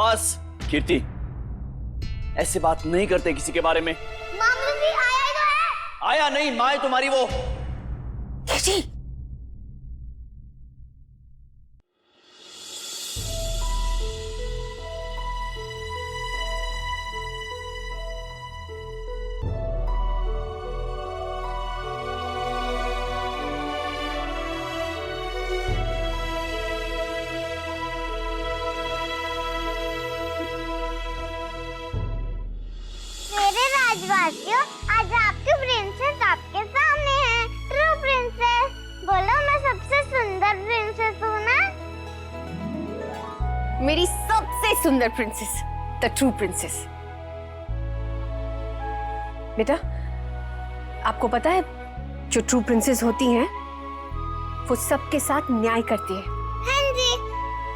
बस कीर्ति, ऐसे बात नहीं करते किसी के बारे में। मामू जी आया ही तो है। आया नहीं, माँ है तुम्हारी वो। कीर्ति, राजवासियों, आज आपकी प्रिंसेस आपके सामने है। ट्रू प्रिंसेस, बोलो मैं सबसे सुंदर प्रिंसेस हूँ ना? मेरी सबसे सुंदर प्रिंसेस, द ट्रू प्रिंसेस। बेटा, आपको पता है जो ट्रू प्रिंसेस होती हैं वो सबके साथ न्याय करती है। हाँ जी,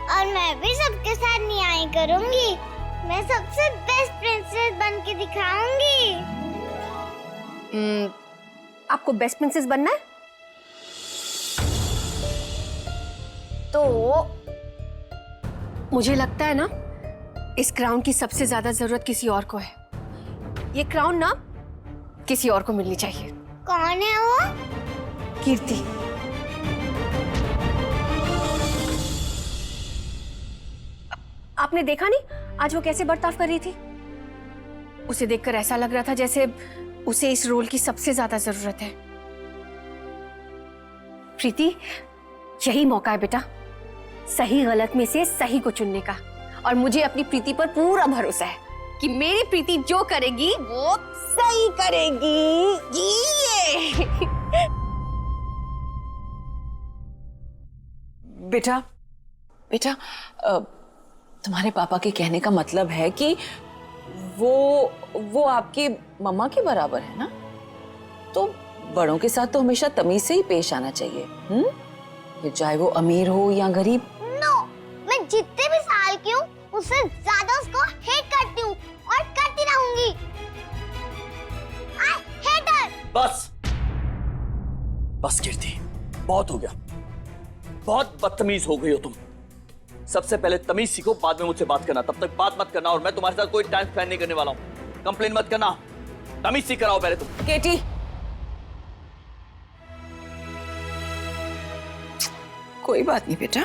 और मैं भी सबके साथ न्याय करूंगी। मैं सबसे बेस्ट प्रिंसेस बन के दिखाऊंगी। आपको बेस्ट प्रिंसेस बनना है? तो मुझे लगता है ना इस क्राउन की सबसे ज्यादा जरूरत किसी और को है। ये क्राउन ना किसी और को मिलनी चाहिए। कौन है वो? कीर्ति। आपने देखा नहीं आज वो कैसे बर्ताव कर रही थी? उसे देखकर ऐसा लग रहा था जैसे उसे इस रोल की सबसे ज्यादा जरूरत है। प्रीति, यही मौका है बेटा सही गलत में से सही को चुनने का। और मुझे अपनी प्रीति पर पूरा भरोसा है कि मेरी प्रीति जो करेगी वो सही करेगी। ये बेटा, बेटा, तुम्हारे पापा के कहने का मतलब है कि वो आपकी मम्मा के बराबर है ना? तो बड़ों के साथ तो हमेशा तमीज से ही पेश आना चाहिए। फिर चाहे वो अमीर हो या गरीब। नो, मैं जितने भी साल की हूँ उससे ज्यादा उसको हेट करती हूँ और करती रहूंगी। I hate her. बस बस कीर्ति, बहुत हो गया। बहुत बदतमीज हो गई हो तुम। सबसे पहले तमीज सीखो, बाद में मुझसे बात करना। तब तक बात मत करना, और मैं तुम्हारे साथ कोई टाइम स्पेंड नहीं करने वाला हूँ। कंप्लेन मत करना, तमीज सीख कराओ पहले तुम। केटी, कोई बात नहीं बेटा,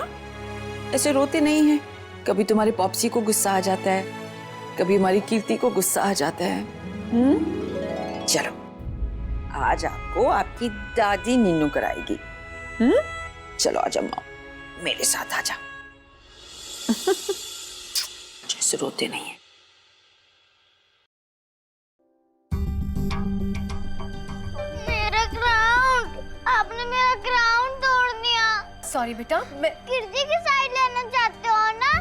ऐसे रोते नहीं हैं। कभी तुम्हारे पॉप्सी को गुस्सा आ जाता है, कभी हमारी कीर्ति को गुस्सा आ जाता है। चलो, आज आपको आपकी दादी नीनू कराएगी। चलो आजा माँ, मेरे साथ आजा। जैसे रोते नहीं है। मेरा क्राउन, आपने मेरा क्राउन तोड़ दिया। सॉरी बेटा, मैं कीर्ति की साइड लेना चाहते हो ना?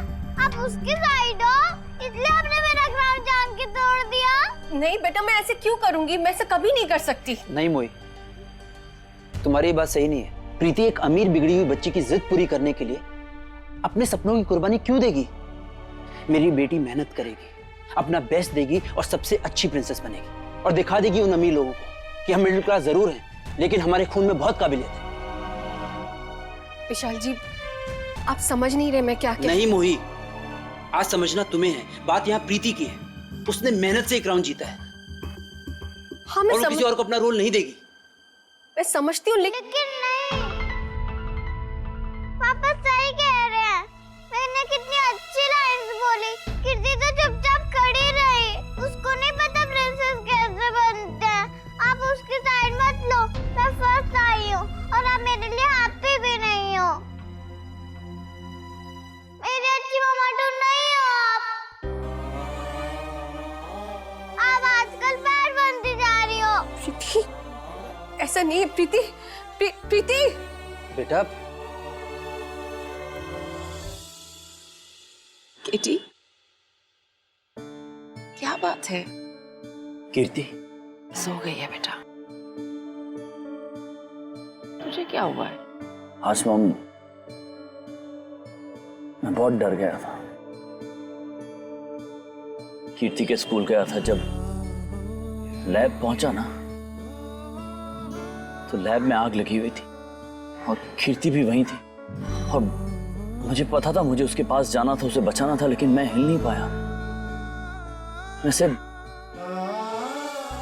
आप उसकी साइड हो, इसलिए आपने मेरा क्राउन जान के तोड़ दिया। नहीं बेटा, मैं ऐसे क्यों करूंगी? मैं ऐसे कभी नहीं कर सकती। नहीं मोई, तुम्हारी बात सही नहीं है। प्रीति एक अमीर बिगड़ी हुई बच्ची की जिद पूरी करने के लिए अपने सपनों की कुर्बानी क्यों देगी? मेरी बेटी मेहनत करेगी, अपना बेस्ट देगी और सबसे अच्छी प्रिंसेस बनेगी और दिखा देगी उन अमीर लोगों को कि हम मिडिल क्लास जरूर हैं, लेकिन हमारे खून में बहुत काबिलियत है। विशाल जी, आप समझ नहीं रहे मैं क्या कह... नहीं मोही, आज समझना तुम्हें है। बात यहाँ प्रीति की है। उसने मेहनत से क्राउन जीता है। हाँ, और वो किसी और को अपना रोल नहीं देगी। मैं समझती हूँ, लेकिन नहीं, पापा सही कह रहे हैं। मैंने कितनी अच्छी लाइन्स बोली। कीर्ति तो चुपचाप खड़ी रही। उसको नहीं पता प्रिंसेस कैसे बनते हैं। आप उसकी साइड मत लो। मैं फर्स्ट आई हूँ और आप मेरे लिए हैप्पी भी नहीं हो। मेरी अच्छी मम्मा तो नहीं हो आप आजकल बैड बनती जा रही हो। प्रीति, ऐसा नहीं है प्रीति। प्रीति बेटा, केटी, क्या बात है? कीर्ति सो गई है बेटा? तुझे क्या हुआ है? आज मॉम, मैं बहुत डर गया था। कीर्ति के स्कूल गया था, जब लैब पहुंचा ना तो लैब में आग लगी हुई थी और कीर्ति भी वहीं थी। और मुझे पता था मुझे उसके पास जाना था, उसे बचाना था, लेकिन मैं हिल नहीं पाया। मैं सिर्फ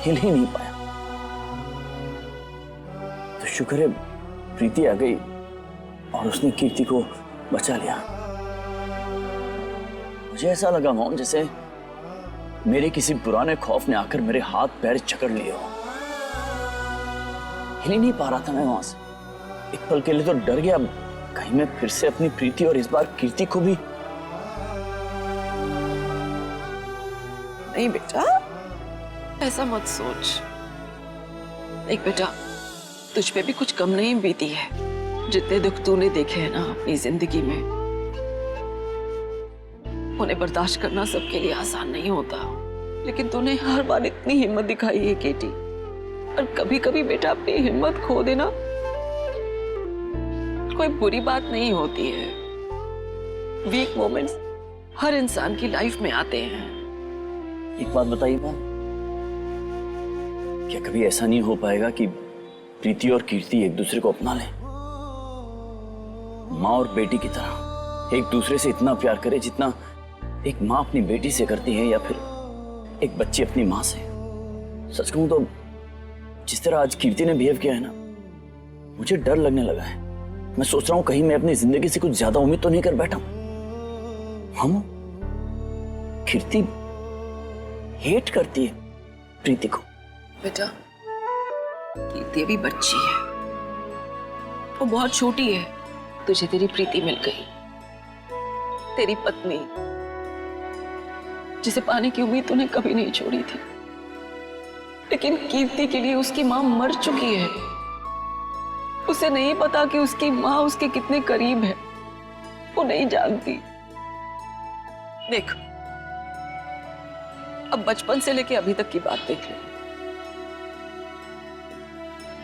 हिल ही नहीं पाया। तो शुक्र है प्रीति आ गई और उसने कीर्ति को बचा लिया। मुझे ऐसा लगा मॉम जैसे मेरे किसी पुराने खौफ ने आकर मेरे हाथ पैर जकड़ लिए हो। हिल ही नहीं पा रहा था मैं वहां से। एक पल के लिए तो डर गया, कहीं मैं फिर से अपनी प्रीति और इस बार कीर्ति को भी। नहीं बेटा, ऐसा मत सोच। एक बेटा, तुझ पे भी कुछ कम नहीं बीती है। जितने दुख तूने देखे हैं ना अपनी जिंदगी में, उन्हें बर्दाश्त करना सबके लिए आसान नहीं होता। लेकिन तूने हर बार इतनी हिम्मत दिखाई है केटी, और कभी कभी बेटा अपनी हिम्मत खो देना कोई बुरी बात नहीं होती है। वीक मोमेंट्स हर इंसान की लाइफ में आते हैं। एक बात बताइए मॉम, क्या कभी ऐसा नहीं हो पाएगा कि प्रीति और कीर्ति एक दूसरे को अपना लें, माँ और बेटी की तरह एक दूसरे से इतना प्यार करे जितना एक माँ अपनी बेटी से करती है, या फिर एक बच्ची अपनी माँ से? सच कहूं तो जिस तरह आज कीर्ति ने बिहेव किया है ना, मुझे डर लगने लगा है। मैं सोच रहा हूं कहीं मैं अपनी जिंदगी से कुछ ज्यादा उम्मीद तो नहीं कर बैठा हूं। हम कीर्ति हेट करती है प्रीति को। बेटा, कीर्ति अभी बच्ची है, वो बहुत छोटी है। तुझे तेरी प्रीति मिल गई, तेरी पत्नी, जिसे पाने की उम्मीद तूने कभी नहीं छोड़ी थी। लेकिन कीर्ति के लिए उसकी मां मर चुकी है। उसे नहीं पता कि उसकी मां उसके कितने करीब है, वो नहीं जानती। देख, अब बचपन से लेके अभी तक की बात देख ले।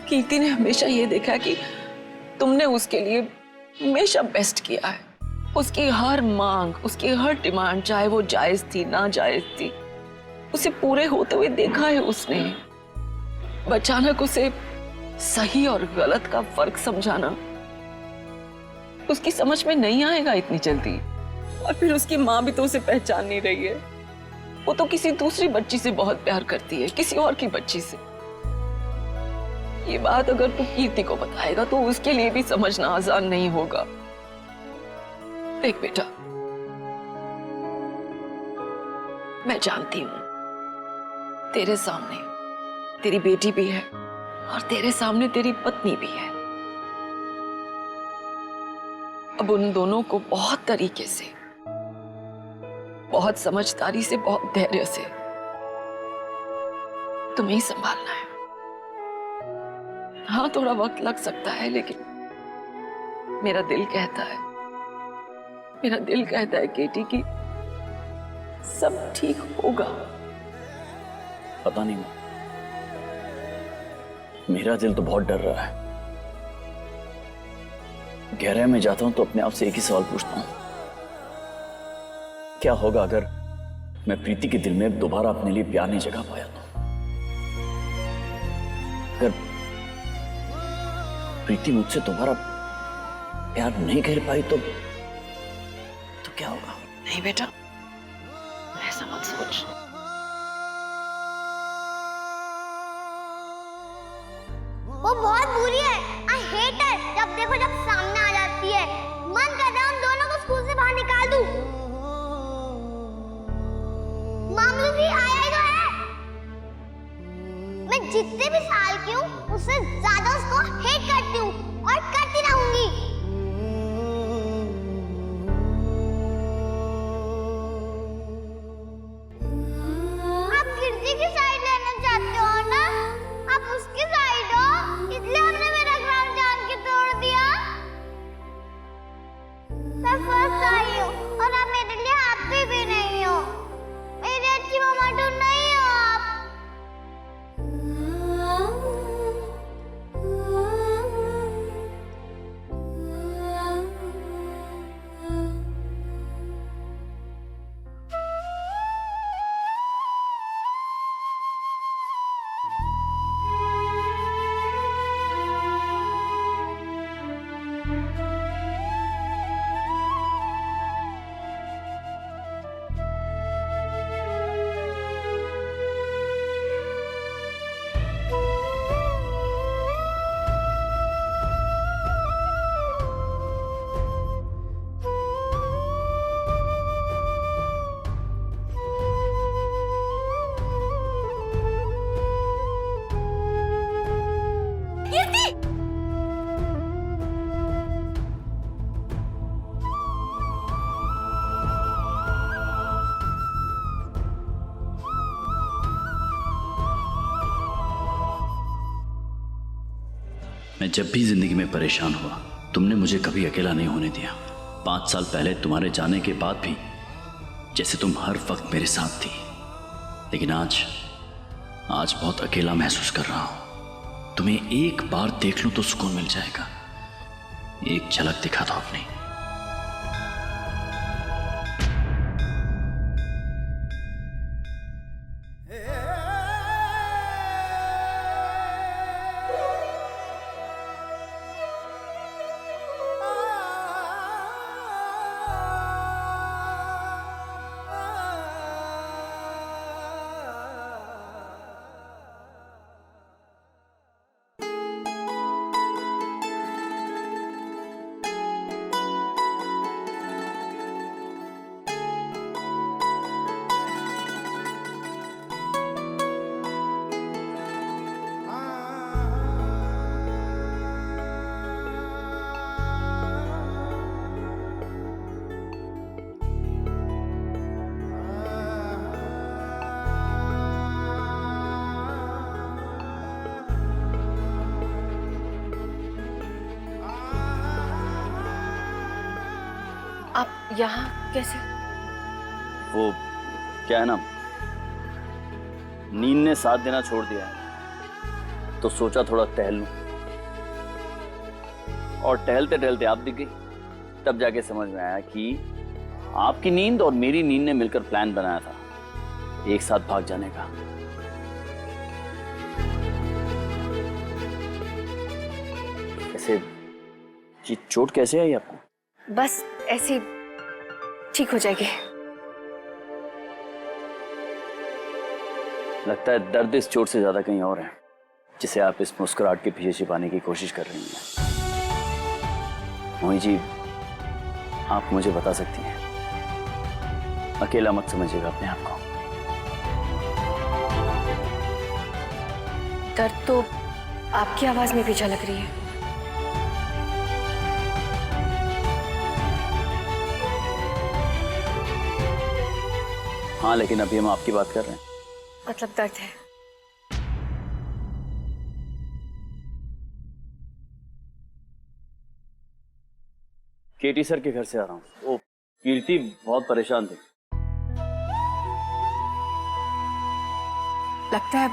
कीर्ति ने हमेशा ये देखा कि तुमने उसके लिए हमेशा बेस्ट किया है। उसकी हर मांग, उसकी हर डिमांड, चाहे वो जायज थी ना जायज थी, उसे पूरे होते हुए देखा है उसने। अचानक उसे सही और गलत का फर्क समझाना उसकी समझ में नहीं आएगा इतनी जल्दी। और फिर उसकी माँ भी तो उसे पहचान नहीं रही है। वो तो किसी दूसरी बच्ची से बहुत प्यार करती है, किसी और की बच्ची से। ये बात अगर तू कीर्ति को बताएगा तो उसके लिए भी समझना आसान नहीं होगा। देख बेटा, मैं जानती हूं तेरे सामने तेरी बेटी भी है और तेरे सामने तेरी पत्नी भी है। अब उन दोनों को बहुत तरीके से, बहुत समझदारी से, बहुत धैर्य से तुम्हें ही संभालना है। हाँ, थोड़ा वक्त लग सकता है, लेकिन मेरा दिल कहता है केटी कि सब ठीक होगा। पता नहीं, मेरा दिल तो बहुत डर रहा है। गहराई में जाता हूं तो अपने आप से एक ही सवाल पूछता हूं, क्या होगा अगर मैं प्रीति के दिल में दोबारा अपने लिए प्यार नहीं जगा पाया तो? अगर प्रीति मुझसे दोबारा प्यार नहीं कर पाई तो क्या होगा? नहीं बेटा, ऐसा मत सोच। वो बहुत बुरी है। I hate her। जब देखो जब सामने आ जाती है, मन करता है उन दोनों को स्कूल से बाहर निकाल दूं। मामलू भी आया ही तो है। मैं जितने भी साल की हूँ उससे ज्यादा उसको हेट करती हूँ और करती रहूंगी। आप कीर्ति की साइड लेना चाहते हो ना? आप उसकी साइड हो, इसलिए हमने मेरा ग्राउंड जान के तोड़ दिया। मैं फर्स्ट आई हूँ और आप मेरे लिए हैप्पी भी नहीं हो। मेरी अच्छी मम्मा तो नहीं हो आप। मैं जब भी जिंदगी में परेशान हुआ तुमने मुझे कभी अकेला नहीं होने दिया। 5 साल पहले तुम्हारे जाने के बाद भी जैसे तुम हर वक्त मेरे साथ थी, लेकिन आज बहुत अकेला महसूस कर रहा हूं। तुम्हें एक बार देख लूं तो सुकून मिल जाएगा। एक झलक दिखा दो अपनी। आप यहाँ कैसे? वो क्या है ना, नींद ने साथ देना छोड़ दिया है, तो सोचा थोड़ा टहल लूं। और टहलते टहलते आप दिख गई। तब जाके समझ में आया कि आपकी नींद और मेरी नींद ने मिलकर प्लान बनाया था एक साथ भाग जाने का। ऐसे ये चोट कैसे आई आपको? बस ऐसे ठीक हो जाएगी। लगता है दर्द इस चोट से ज्यादा कहीं और है, जिसे आप इस मुस्कुराहट के पीछे छिपाने की कोशिश कर रही हैं। मोही जी, आप मुझे बता सकती हैं, अकेला मत समझिएगा अपने आप को। दर्द तो आपकी आवाज में भी झलक रही है। हाँ, लेकिन अभी हम आपकी बात कर रहे हैं। मतलब दर्द है। केटी सर के घर से आ रहा हूँ। ओ, कीर्ति बहुत परेशान थी। लगता है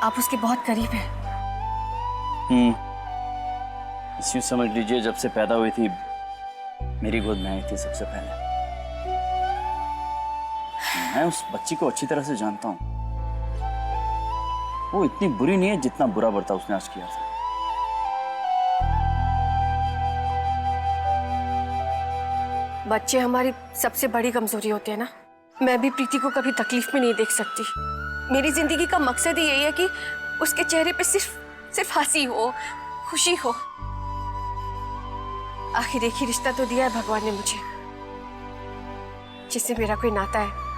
आप उसके बहुत करीब हैं। यूं समझ लीजिए, जब से पैदा हुई थी मेरी गोद में आई थी सबसे पहले। मैं उस बच्ची को अच्छी तरह से जानता हूँ। वो इतनी बुरी नहीं है जितना बुरा बर्ताव उसने आज किया था। बच्चे हमारी सबसे बड़ी कमजोरी होते हैं ना। मैं भी प्रीति को कभी तकलीफ में नहीं देख सकती। मेरी जिंदगी का मकसद ही यही है कि उसके चेहरे पे सिर्फ हंसी हो, खुशी हो। आखिर एक ही रिश्ता तो दिया है भगवान ने मुझे, जिससे मेरा कोई नाता है।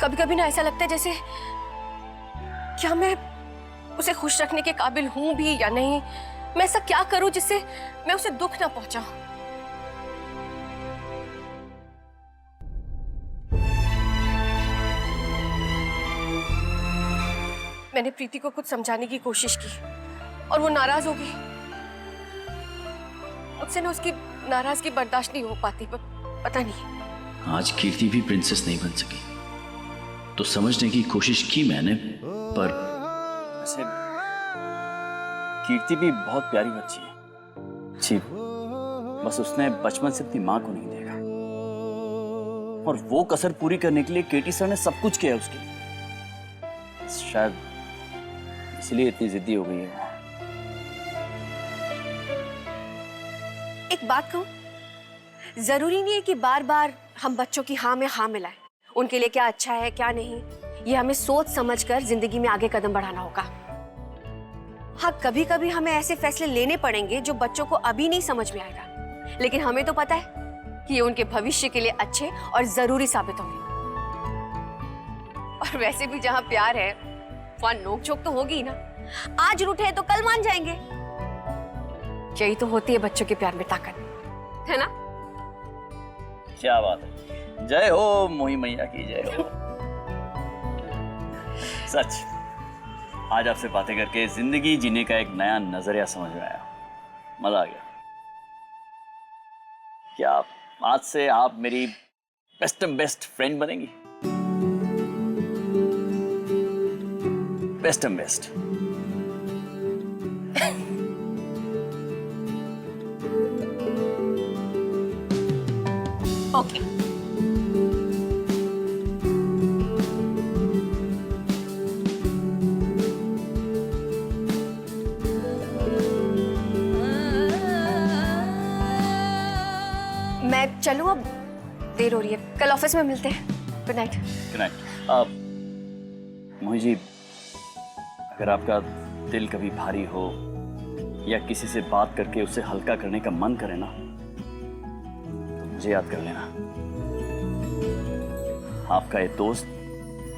कभी कभी ना ऐसा लगता है जैसे क्या मैं उसे खुश रखने के काबिल हूं भी या नहीं। मैं ऐसा क्या करूं जिससे मैं उसे दुख ना पहुंचाऊं। मैंने प्रीति को कुछ समझाने की कोशिश की और वो नाराज हो गई। मुझसे ना उसकी नाराजगी बर्दाश्त नहीं हो पाती, पर पता नहीं। आज कीर्ति भी प्रिंसेस नहीं बन सकी, तो समझने की कोशिश की मैंने, पर वैसे कीर्ति भी बहुत प्यारी बच्ची है जी। बस उसने बचपन से अपनी माँ को नहीं देखा, और वो कसर पूरी करने के लिए केटी सर ने सब कुछ किया उसके लिए। शायद इसलिए इतनी जिद्दी हो गई है। एक बात कहूं, जरूरी नहीं है कि बार बार हम बच्चों की हाँ में हाँ मिलाएं। उनके लिए क्या अच्छा है क्या नहीं, ये हमें सोच समझकर जिंदगी में आगे कदम बढ़ाना होगा। हाँ, कभी कभी हमें ऐसे फैसले लेने पड़ेंगे जो बच्चों को अभी नहीं समझ में आएगा, लेकिन हमें तो पता है कि ये उनके भविष्य के लिए अच्छे और जरूरी साबित होंगे। और वैसे भी जहां प्यार है वहां नोक-झोंक तो होगी ही ना। आज रूठे हैं तो कल मान जाएंगे। यही तो होती है बच्चों के प्यार में ताकत, है ना? क्या बात है। जय हो मोही मैया की, जय हो। सच आज आपसे बातें करके जिंदगी जीने का एक नया नजरिया समझ में आया, मजा आ गया। क्या आज से आप मेरी बेस्ट फ्रेंड बनेंगी? बेस्ट। ओके। मैं चलूं, अब देर हो रही है, कल ऑफिस में मिलते हैं। Good night. Good night. Mohit ji, अगर आपका दिल कभी भारी हो या किसी से बात करके उसे हल्का करने का मन करे ना, तो मुझे याद कर लेना। आपका ये दोस्त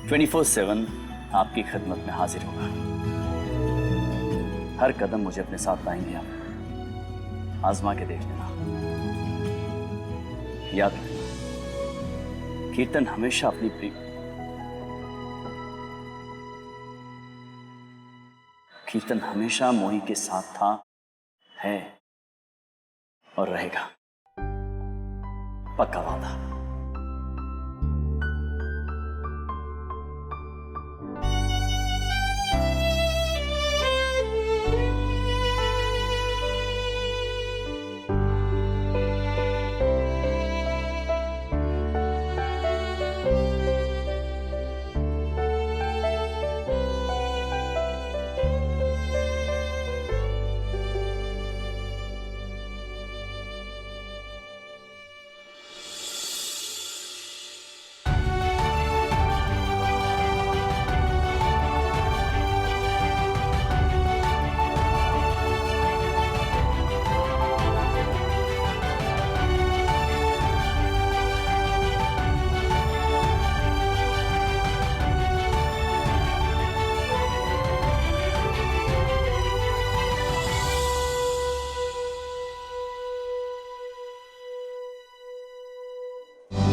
24/7 आपकी खिदमत में हाजिर होगा। हर कदम मुझे अपने साथ लाएंगे आप, आजमा के देख लेना। याद रखना, कीर्तन हमेशा अपनी कीर्तन हमेशा मोही के साथ था, है और रहेगा। पक्का वादा।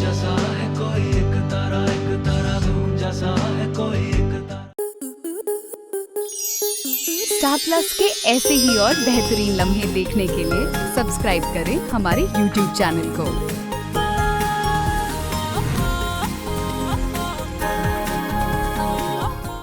जैसा है कोई एक तारा धूम जैसा है कोई एक तारा। स्टार प्लस के ऐसे ही और बेहतरीन लम्हे देखने के लिए सब्सक्राइब करें हमारे YouTube चैनल को।